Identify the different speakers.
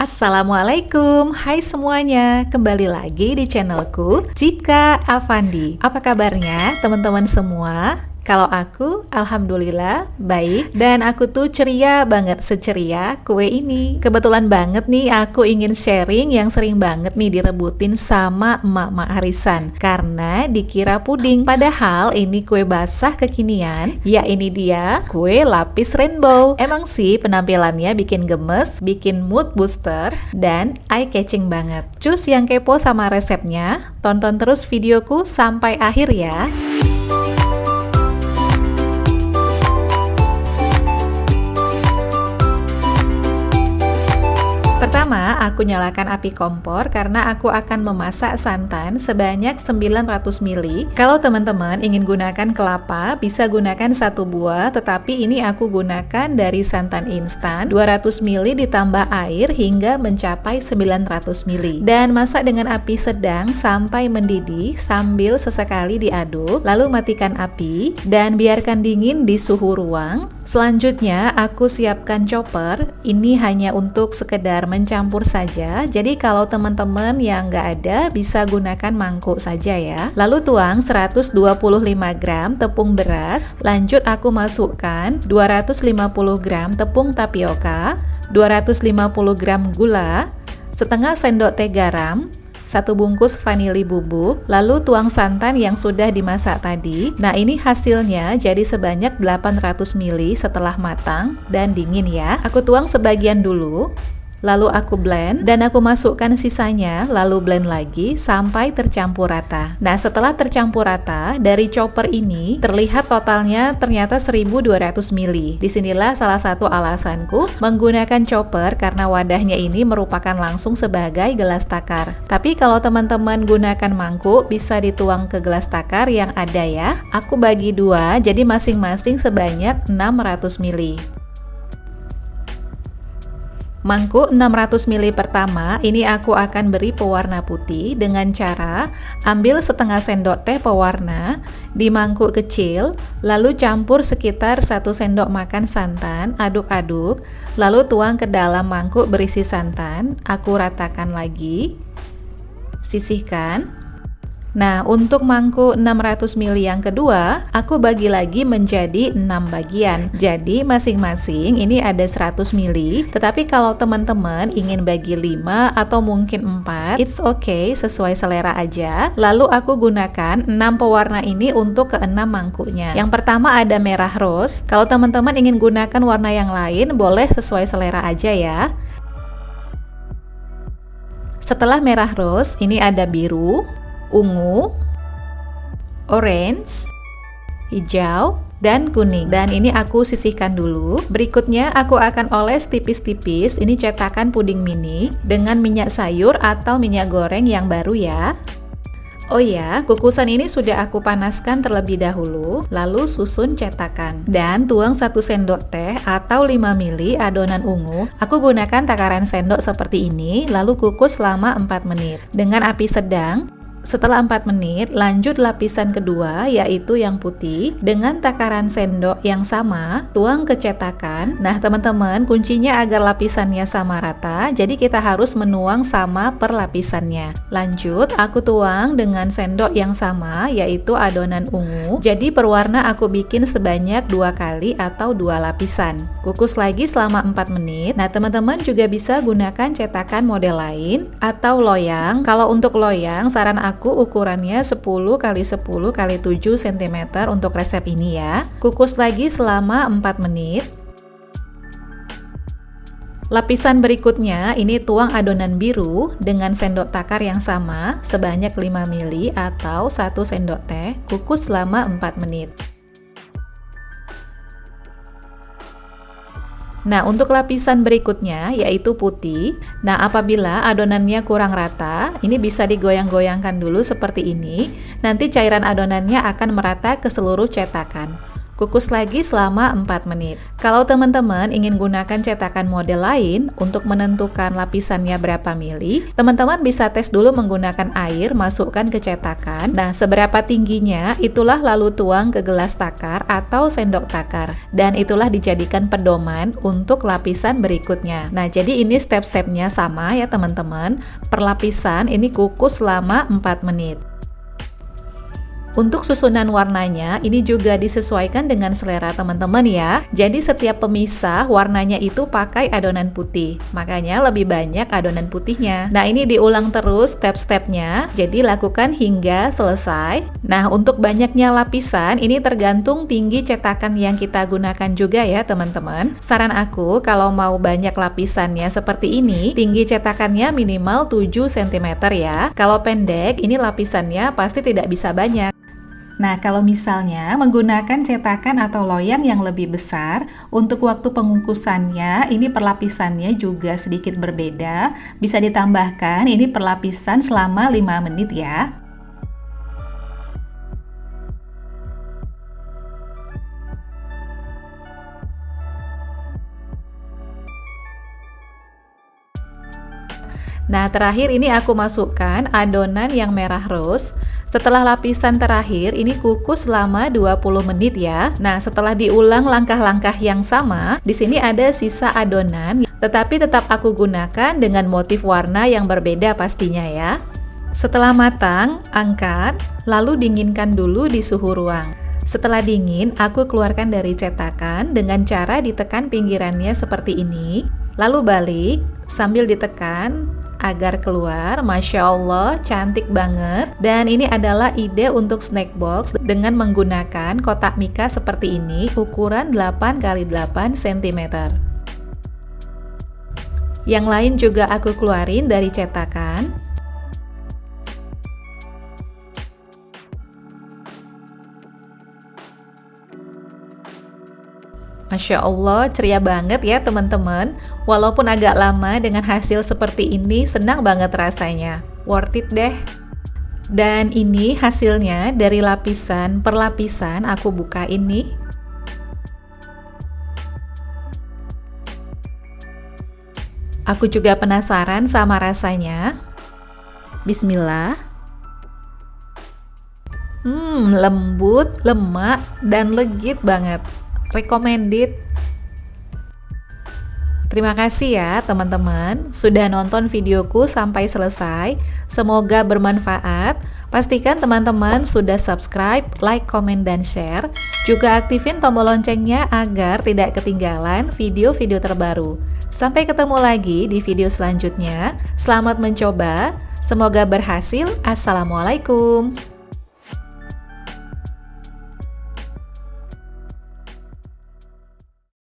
Speaker 1: Assalamualaikum, hai semuanya, kembali lagi di channelku Cika Afandi. Apa kabarnya teman-teman semua? Kalau aku, alhamdulillah baik, dan aku tuh ceria banget, seceria kue ini. Kebetulan banget nih aku ingin sharing yang sering banget nih direbutin sama emak-emak arisan, karena dikira puding, padahal ini kue basah kekinian. Ya ini dia, kue lapis rainbow. Emang sih penampilannya bikin gemes, bikin mood booster, dan eye catching banget. Cus yang kepo sama resepnya, tonton terus videoku sampai akhir ya. Pertama, aku nyalakan api kompor karena aku akan memasak santan sebanyak 900 ml. Kalau teman-teman ingin gunakan kelapa, bisa gunakan 1 buah, tetapi ini aku gunakan dari santan instan 200 ml ditambah air hingga mencapai 900 ml. Dan masak dengan api sedang sampai mendidih sambil sesekali diaduk, lalu matikan api dan biarkan dingin di suhu ruang. Selanjutnya, aku siapkan chopper. Ini hanya untuk sekedar mencampur saja, jadi kalau teman-teman yang nggak ada bisa gunakan mangkuk saja ya. Lalu tuang 125 gram tepung beras, lanjut aku masukkan 250 gram tepung tapioka, 250 gram gula, setengah sendok teh garam, 1 bungkus vanili bubuk, lalu tuang santan yang sudah dimasak tadi. Nah ini hasilnya jadi sebanyak 800 ml setelah matang dan dingin ya. Aku tuang sebagian dulu, lalu aku blend dan aku masukkan sisanya, lalu blend lagi sampai tercampur rata. Nah setelah tercampur rata, dari chopper ini terlihat totalnya ternyata 1200 ml. Disinilah salah satu alasanku menggunakan chopper, karena wadahnya ini merupakan langsung sebagai gelas takar. Tapi kalau teman-teman gunakan mangkuk, bisa dituang ke gelas takar yang ada ya. Aku bagi dua, jadi masing-masing sebanyak 600 ml. Mangkuk 600 ml pertama, ini aku akan beri pewarna putih dengan cara ambil setengah sendok teh pewarna di mangkuk kecil, lalu campur sekitar 1 sendok makan santan, aduk-aduk, lalu tuang ke dalam mangkuk berisi santan, aku ratakan lagi, sisihkan. Nah, untuk mangkuk 600 ml yang kedua, aku bagi lagi menjadi 6 bagian. Jadi, masing-masing ini ada 100 ml. Tetapi kalau teman-teman ingin bagi 5 atau mungkin 4, it's okay, sesuai selera aja. Lalu aku gunakan 6 pewarna ini untuk ke-6 mangkuknya. Yang pertama ada merah rose. Kalau teman-teman ingin gunakan warna yang lain, boleh sesuai selera aja ya. Setelah merah rose, ini ada biru, ungu, orange, hijau, dan kuning. Dan ini aku sisihkan dulu. Berikutnya aku akan oles tipis-tipis. Ini cetakan puding mini dengan minyak sayur atau minyak goreng yang baru ya. Oh ya, kukusan ini sudah aku panaskan terlebih dahulu, lalu susun cetakan. Dan tuang 1 sendok teh atau 5 ml adonan ungu. Aku gunakan takaran sendok seperti ini, lalu kukus selama 4 menit. Dengan api sedang. Setelah 4 menit, lanjut lapisan kedua, yaitu yang putih. Dengan takaran sendok yang sama, tuang ke cetakan. Nah teman-teman, kuncinya agar lapisannya sama rata, jadi kita harus menuang sama per lapisannya. Lanjut, aku tuang dengan sendok yang sama, yaitu adonan ungu. Jadi perwarna aku bikin sebanyak 2 kali atau 2 lapisan. Kukus lagi selama 4 menit. Nah teman-teman juga bisa gunakan cetakan model lain atau loyang. Kalau untuk loyang, saran aku ukurannya 10 x 10 x 7 cm untuk resep ini ya. Kukus lagi selama 4 menit. Lapisan berikutnya, ini tuang adonan biru dengan sendok takar yang sama sebanyak 5 ml atau 1 sendok teh. Kukus selama 4 menit. Nah, untuk lapisan berikutnya yaitu putih. Nah, apabila adonannya kurang rata, ini bisa digoyang-goyangkan dulu seperti ini. Nanti cairan adonannya akan merata ke seluruh cetakan. Kukus lagi selama 4 menit. Kalau teman-teman ingin gunakan cetakan model lain untuk menentukan lapisannya berapa mili, teman-teman bisa tes dulu menggunakan air, masukkan ke cetakan. Nah, seberapa tingginya itulah lalu tuang ke gelas takar atau sendok takar. Dan itulah dijadikan pedoman untuk lapisan berikutnya. Nah, jadi ini step-stepnya sama ya teman-teman. Per lapisan ini kukus selama 4 menit. Untuk susunan warnanya, ini juga disesuaikan dengan selera teman-teman ya. Jadi setiap pemisah warnanya itu pakai adonan putih. Makanya lebih banyak adonan putihnya. Nah, ini diulang terus step-stepnya. Jadi lakukan hingga selesai. Nah, untuk banyaknya lapisan, ini tergantung tinggi cetakan yang kita gunakan juga ya teman-teman. Saran aku, kalau mau banyak lapisannya seperti ini, tinggi cetakannya minimal 7 cm ya. Kalau pendek, ini lapisannya pasti tidak bisa banyak. Nah, kalau misalnya menggunakan cetakan atau loyang yang lebih besar, untuk waktu pengukusannya, ini perlapisannya juga sedikit berbeda. Bisa ditambahkan, ini perlapisan selama 5 menit ya. Nah, terakhir ini aku masukkan adonan yang merah rose. Setelah lapisan terakhir, ini kukus selama 20 menit ya. Nah, setelah diulang langkah-langkah yang sama, di sini ada sisa adonan, tetapi tetap aku gunakan dengan motif warna yang berbeda pastinya ya. Setelah matang, angkat, lalu dinginkan dulu di suhu ruang. Setelah dingin, aku keluarkan dari cetakan dengan cara ditekan pinggirannya seperti ini, lalu balik sambil ditekan agar keluar. Masya Allah, cantik banget. Dan ini adalah ide untuk snack box dengan menggunakan kotak mika seperti ini, ukuran 8x8 cm. Yang lain juga aku keluarin dari cetakan. Masya Allah, ceria banget ya teman-teman. Walaupun agak lama, dengan hasil seperti ini senang banget rasanya. Worth it deh. Dan ini hasilnya dari lapisan per lapisan aku buka ini. Aku juga penasaran sama rasanya. Bismillah. Lembut, lemak, dan legit banget. Recommended. Terima kasih ya teman-teman sudah nonton videoku sampai selesai. Semoga bermanfaat. Pastikan teman-teman sudah subscribe, like, komen, dan share. Juga aktifin tombol loncengnya agar tidak ketinggalan video-video terbaru. Sampai ketemu lagi di video selanjutnya. Selamat mencoba. Semoga berhasil. Assalamualaikum.